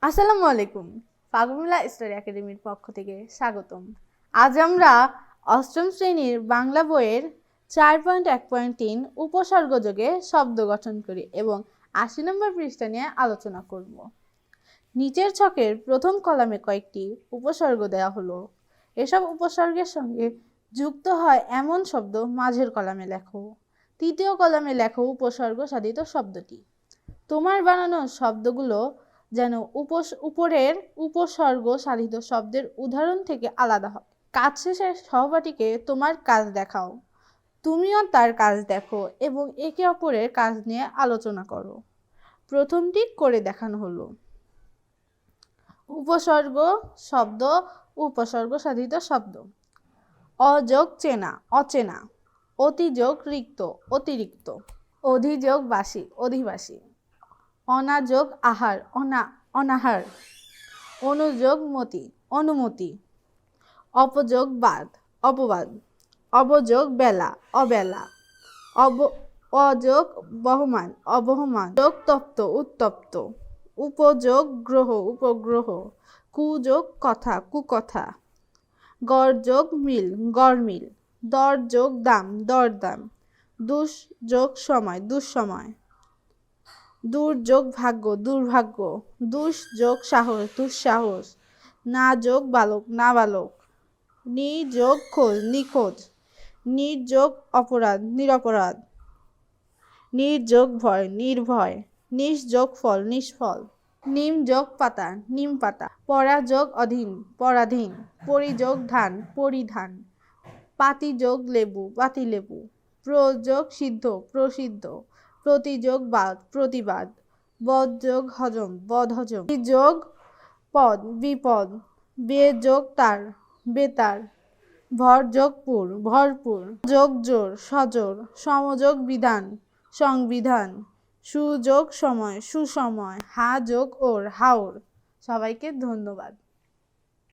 আসসালামু আলাইকুম। ফাগমিলা স্টাডি একাডেমির পক্ষ থেকে স্বাগতম। আজ আমরা অষ্টম শ্রেণীর বাংলা বইয়ের 4.1.3 উপসর্গযোগে শব্দ গঠন করি এবং 80 নম্বর পৃষ্ঠা নিয়ে আলোচনা করব। নিচের ছকের প্রথম কলামে কয়েকটি উপসর্গ দেওয়া হলো। এসব উপসর্গের সঙ্গে যুক্ত হয় এমন শব্দ মাঝের কলামে লেখো। তৃতীয় কলামে লেখো উপসর্গ সাধিত শব্দটি। তোমার বানানো শব্দগুলো যেন উপরের উপসর্গ সাধিত শব্দের উদাহরণ থেকে আলাদা হয়। কাজ শেষে সহপাঠীকে তোমার কাজ দেখাও, তুমিও তার কাজ দেখো এবং একে অপরের কাজ নিয়ে আলোচনা করো। প্রথমটি করে দেখানো হলো। উপসর্গ শব্দ, উপসর্গ সাধিত শব্দ। অযোগ চেনা, অচেনা। অতিযোগ রিক্ত, অতিরিক্ত। অধিযোগ বাসি, অধিবাসী। অনাযোগ আহার, অনাহার। অনুযোগ মতি, অনুমতি। অপযোগ বাদ, অপবাদ। অবযোগ বেলা, অবেলা। অযোগ বহমান, অবহমান। যোগ তপ্ত, উত্তপ্ত। উপযোগ গ্রহ, উপগ্রহ। কুযোগ কথা, কুকথা। গড়যোগ মিল, গড়মিল। দরযোগ দাম, দরদাম। দুঃযোগ সময়, দুঃসময়। দুর্যোগ ভাগ্য, দুর্ভাগ্য। দুঃযোগ সাহস, দুঃসাহস। না যোগ বালক, নাবালক। নিযোগ খোঁজ, নিখোঁজ। নির্যোগ অপরাধ, নিরপরাধ। নির্যোগ ভয়, নির্ভয়। নিষ্যোগ ফল, নিষ্ফল। নিমযোগ পাতা, নিম পাতা। পরাযোগ অধীন, পরাধীন। পরিযোগ ধান, পরিধান। পাতিযোগ লেবু, পাতিলেবু। প্রযোগ সিদ্ধ, প্রসিদ্ধ। প্রতিযোগ বাদ, প্রতিবাদ। বদযোগ হজম, বদহজম। বিযোগ পদ, বিপদ। বেযোগ তার, বেতার। ভরযোগ পুর, ভরপুর। যোগ জোর, সজোর। সমযোগ বিধান, সংবিধান। সুযোগ সময়, সুসময়। হা যোগ ওর, হাওর। সবাইকে ধন্যবাদ।